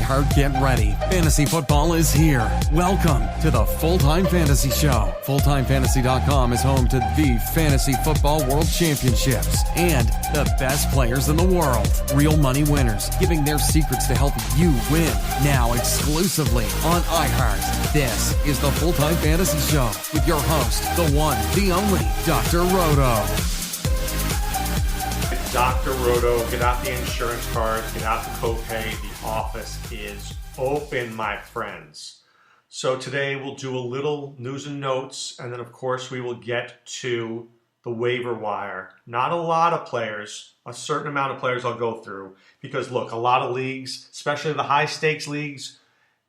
iHeart, get ready. Fantasy football is here. Welcome to the Full-Time Fantasy Show. FulltimeFantasy.com is home to the Fantasy Football World Championships and the best players in the world. Real money winners giving their secrets to help you win. Now exclusively on iHeart. This is the Full-Time Fantasy Show with your host, the one, the only, Dr. Roto. Dr. Roto, get out the insurance cards, get out the copay. The office is open, my friends. So today we'll do a little news and notes, and then of course we will get to the waiver wire. Not a lot of players, a certain amount of players I'll go through, because look, a lot of leagues, especially the high stakes leagues,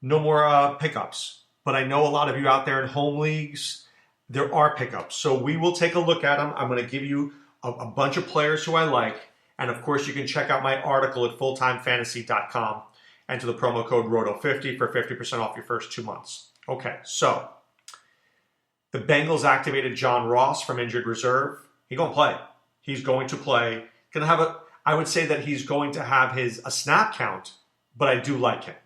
no more pickups. But I know a lot of you out there in home leagues, there are pickups. So we will take a look at them. I'm going to give you a bunch of players who I like. And of course, you can check out my article at fulltimefantasy.com. Enter the promo code ROTO50 for 50% off your first 2 months. Okay, so the Bengals activated John Ross from injured reserve. He's going to play. He's going to play. I would say that he's going to have a snap count, but I do like him.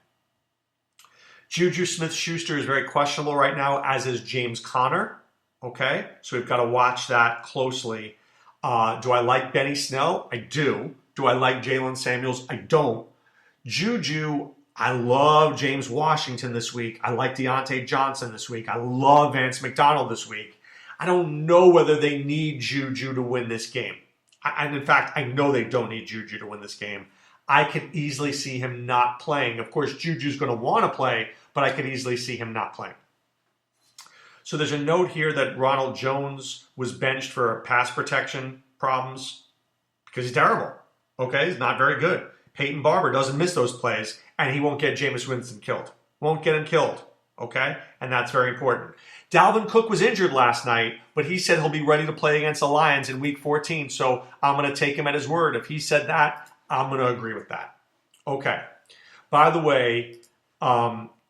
Juju Smith-Schuster is very questionable right now, as is James Conner. Okay, so we've got to watch that closely. Do I like Benny Snell? I do. Do I like Jalen Samuels? I don't. Juju, I love James Washington this week. I like Deontay Johnson this week. I love Vance McDonald this week. I don't know whether they need Juju to win this game. And in fact, I know they don't need Juju to win this game. I could easily see him not playing. Of course, Juju's going to want to play, but I could easily see him not playing. So there's a note here that Ronald Jones was benched for pass protection problems because he's terrible. Okay, he's not very good. Peyton Barber doesn't miss those plays, and he won't get Jameis Winston killed. Won't get him killed. Okay, and that's very important. Dalvin Cook was injured last night, but he said he'll be ready to play against the Lions in Week 14. So I'm going to take him at his word. If he said that, I'm going to agree with that. Okay. By the way,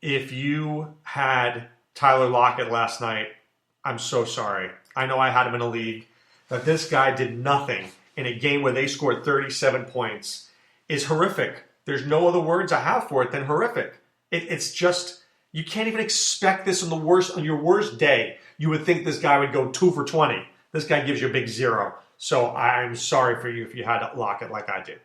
if you had Tyler Lockett last night, I'm so sorry. I know I had him in a league, but this guy did nothing in a game where they scored 37 points is horrific. There's no other words I have for it than horrific. It's just, you can't even expect this on your worst day. You would think this guy would go 2 for 20. This guy gives you a big 0. So I'm sorry for you if you had Lockett like I did.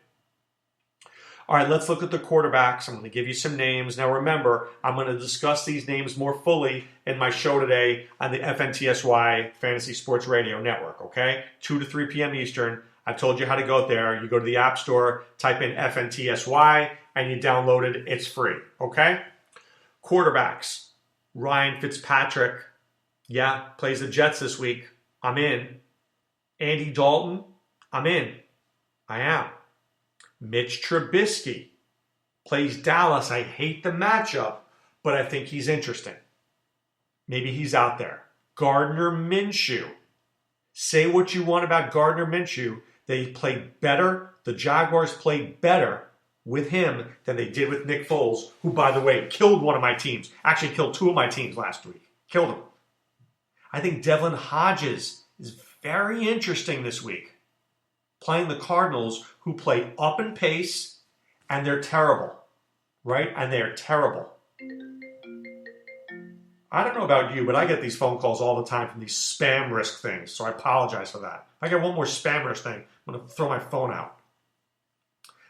All right, let's look at the quarterbacks. I'm going to give you some names. Now remember, I'm going to discuss these names more fully in my show today on the FNTSY Fantasy Sports Radio Network, okay? 2 to 3 p.m. Eastern. I've told you how to go there. You go to the App Store, type in FNTSY, and you download it. It's free, okay? Quarterbacks. Ryan Fitzpatrick, plays the Jets this week. I'm in. Andy Dalton, I'm in. I am. Mitch Trubisky plays Dallas. I hate the matchup, but I think he's interesting. Maybe he's out there. Gardner Minshew. Say what you want about Gardner Minshew. They played better. The Jaguars played better with him than they did with Nick Foles, who, by the way, killed one of my teams. Actually killed 2 of my teams last week. Killed them. I think Devlin Hodges is very interesting this week. Playing the Cardinals, who play up in pace, and they're terrible, right? And they're terrible. I don't know about you, but I get these phone calls all the time from these spam risk things, so I apologize for that. If I get one more spam risk thing, I'm going to throw my phone out.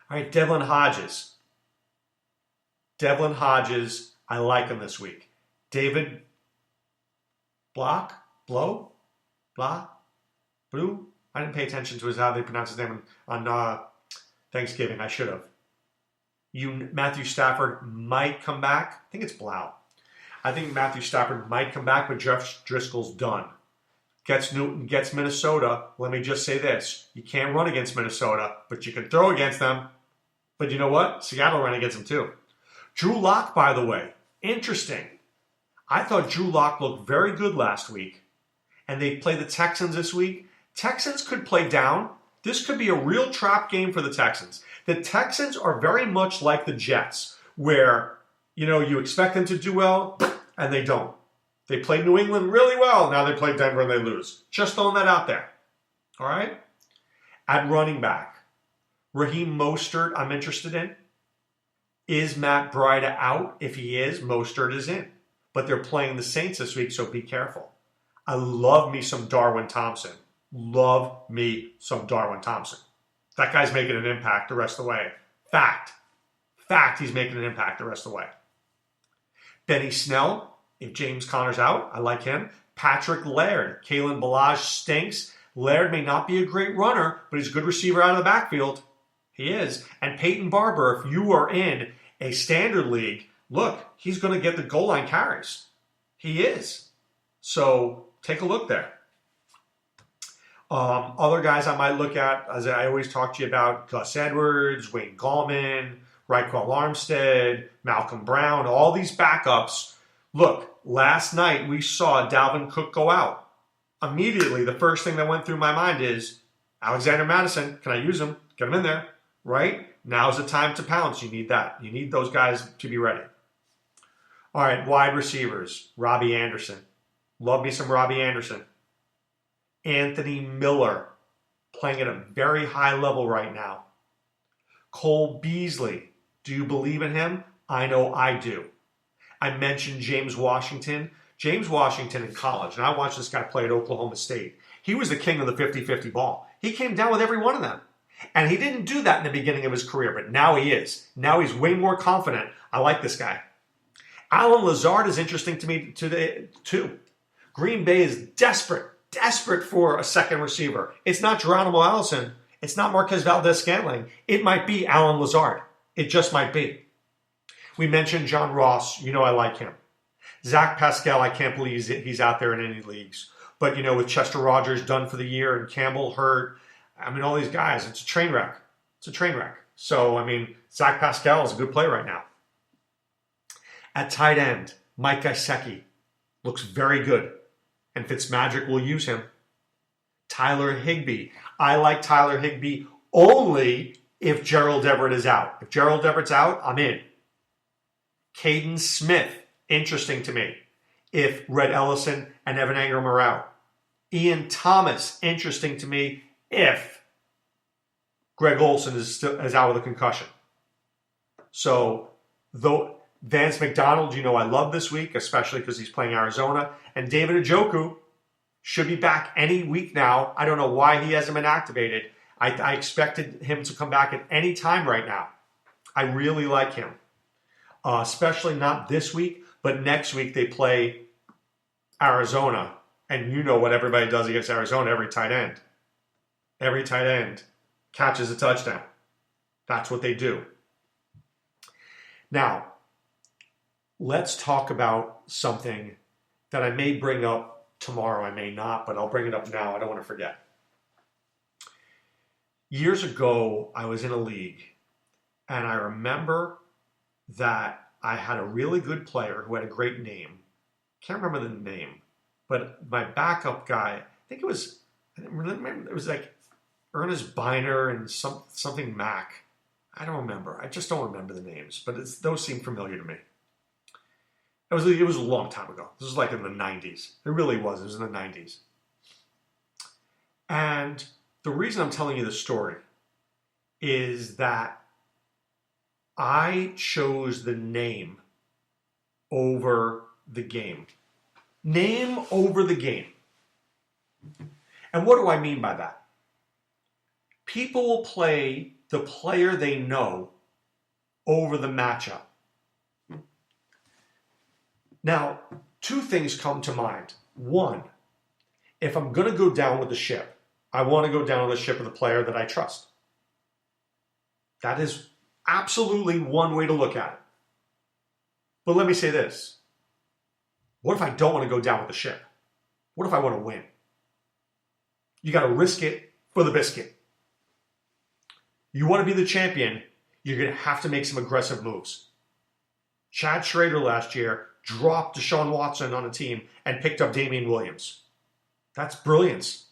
All right, Devlin Hodges. Devlin Hodges, I like him this week. David Block? Blue? I didn't pay attention to how they pronounce his name on Thanksgiving. I should have. Matthew Stafford might come back. I think it's Blau. I think Matthew Stafford might come back, but Jeff Driscoll's done. Gets Newton, gets Minnesota. Let me just say this. You can't run against Minnesota, but you can throw against them. But you know what? Seattle ran against them too. Drew Lock, by the way. Interesting. I thought Drew Lock looked very good last week. And they play the Texans this week. Texans could play down. This could be a real trap game for the Texans. The Texans are very much like the Jets, where, you expect them to do well, and they don't. They played New England really well. Now they play Denver and they lose. Just throwing that out there. All right? At running back, Raheem Mostert, I'm interested in. Is Matt Breida out? If he is, Mostert is in. But they're playing the Saints this week, so be careful. I love me some Darwin Thompson. Love me some Darwin Thompson. That guy's making an impact the rest of the way. Fact, he's making an impact the rest of the way. Benny Snell, if James Conner's out, I like him. Patrick Laird, Kalen Ballage stinks. Laird may not be a great runner, but he's a good receiver out of the backfield. He is. And Peyton Barber, if you are in a standard league, look, he's going to get the goal line carries. He is. So take a look there. Other guys I might look at, as I always talk to you about, Gus Edwards, Wayne Gallman, Raekwon Armstead, Malcolm Brown, all these backups. Look, last night we saw Dalvin Cook go out. Immediately, the first thing that went through my mind is, Alexander Madison, can I use him? Get him in there, right? Now's the time to pounce. You need that. You need those guys to be ready. All right, wide receivers, Robbie Anderson. Love me some Robbie Anderson. Anthony Miller, playing at a very high level right now. Cole Beasley, do you believe in him? I know I do. I mentioned James Washington. James Washington in college, and I watched this guy play at Oklahoma State. He was the king of the 50-50 ball. He came down with every one of them. And he didn't do that in the beginning of his career, but now he is. Now he's way more confident. I like this guy. Alan Lazard is interesting to me today, too. Green Bay is desperate for a second receiver. It's not Geronimo Allison. It's not Marquez Valdez-Scantling. It might be Alan Lazard. It just might be. We mentioned John Ross. You know I like him. Zach Pascal, I can't believe he's out there in any leagues. But, with Chester Rogers done for the year and Campbell hurt, all these guys, it's a train wreck. It's a train wreck. So, Zach Pascal is a good play right now. At tight end, Mike Gesicki looks very good. And Fitzmagic will use him. Tyler Higbee. I like Tyler Higbee only if Gerald Everett is out. If Gerald Everett's out, I'm in. Caden Smith, interesting to me, if Red Ellison and Evan Engram are out. Ian Thomas, interesting to me, if Greg Olsen is out with a concussion. So, though Vance McDonald, I love this week, especially because he's playing Arizona. And David Njoku should be back any week now. I don't know why he hasn't been activated. I expected him to come back at any time right now. I really like him. Especially not this week, but next week they play Arizona. And you know what everybody does against Arizona, every tight end. Every tight end catches a touchdown. That's what they do. Now, let's talk about something that I may bring up tomorrow. I may not, but I'll bring it up now. I don't want to forget. Years ago, I was in a league, and I remember that I had a really good player who had a great name. Can't remember the name, but my backup guy, it was like Ernest Biner and something Mack. I don't remember. I just don't remember the names, but those seem familiar to me. It was a long time ago. This was like in the 90s. It really was. It was in the 90s. And the reason I'm telling you this story is that I chose the name over the game. Name over the game. And what do I mean by that? People will play the player they know over the matchup. Now, two things come to mind. One, if I'm going to go down with the ship, I want to go down with the ship of the player that I trust. That is absolutely one way to look at it. But let me say this. What if I don't want to go down with the ship? What if I want to win? You got to risk it for the biscuit. You want to be the champion, you're going to have to make some aggressive moves. Chad Schrader last year dropped Deshaun Watson on a team and picked up Damian Williams. That's brilliance.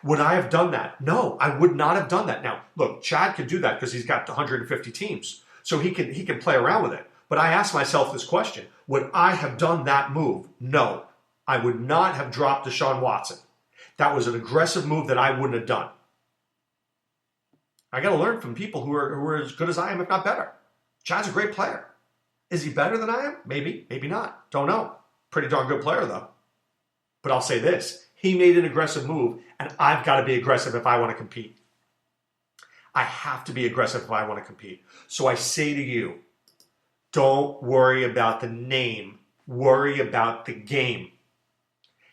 Would I have done that? No, I would not have done that. Now, look, Chad could do that because he's got 150 teams, so he can play around with it. But I asked myself this question. Would I have done that move? No, I would not have dropped Deshaun Watson. That was an aggressive move that I wouldn't have done. I got to learn from people who are as good as I am, if not better. Chad's a great player. Is he better than I am? Maybe, maybe not. Don't know. Pretty darn good player, though. But I'll say this. He made an aggressive move, and I've got to be aggressive if I want to compete. I have to be aggressive if I want to compete. So I say to you, don't worry about the name. Worry about the game.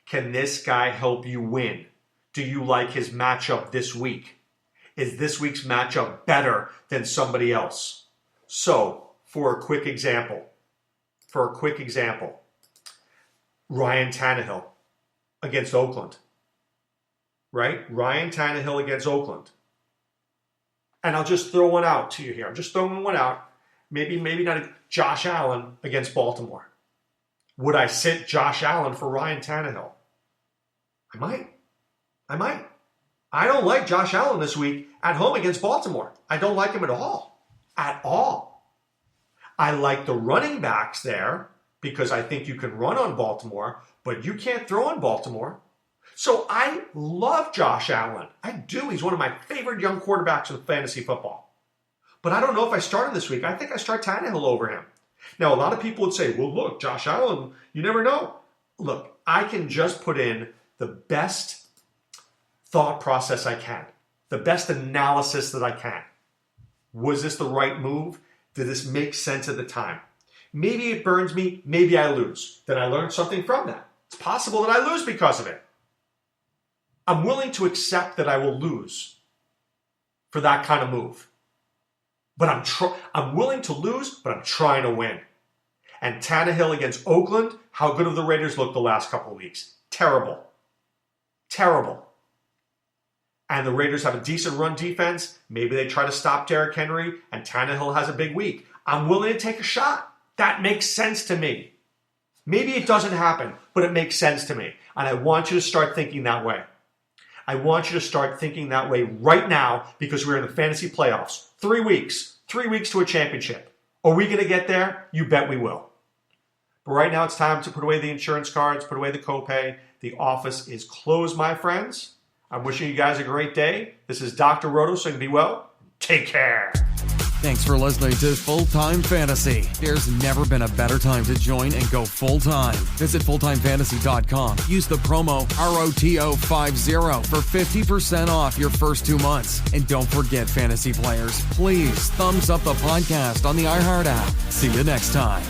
Can this guy help you win? Do you like his matchup this week? Is this week's matchup better than somebody else? So, for a quick example, Ryan Tannehill against Oakland, right? Ryan Tannehill against Oakland. And I'll just throw one out to you here. I'm just throwing one out. Maybe not Josh Allen against Baltimore. Would I sit Josh Allen for Ryan Tannehill? I might. I don't like Josh Allen this week at home against Baltimore. I don't like him at all. At all. I like the running backs there because I think you can run on Baltimore, but you can't throw on Baltimore. So I love Josh Allen. I do. He's one of my favorite young quarterbacks in fantasy football. But I don't know if I start him this week. I think I start Tannehill over him. Now, a lot of people would say, well, look, Josh Allen, you never know. Look, I can just put in the best thought process I can, the best analysis that I can. Was this the right move? Did this make sense at the time? Maybe it burns me, maybe I lose. Then I learned something from that. It's possible that I lose because of it. I'm willing to accept that I will lose for that kind of move. But I'm willing to lose, but I'm trying to win. And Tannehill against Oakland, how good have the Raiders looked the last couple of weeks? Terrible. And the Raiders have a decent run defense. Maybe they try to stop Derrick Henry, and Tannehill has a big week. I'm willing to take a shot. That makes sense to me. Maybe it doesn't happen, but it makes sense to me. And I want you to start thinking that way. I want you to start thinking that way right now because we're in the fantasy playoffs. 3 weeks. 3 weeks to a championship. Are we going to get there? You bet we will. But right now it's time to put away the insurance cards, put away the copay. The office is closed, my friends. I'm wishing you guys a great day. This is Dr. Roto, so you can be well. Take care. Thanks for listening to Full Time Fantasy. There's never been a better time to join and go full time. Visit fulltimefantasy.com. Use the promo ROTO50 for 50% off your first 2 months. And don't forget, fantasy players, please thumbs up the podcast on the iHeart app. See you next time.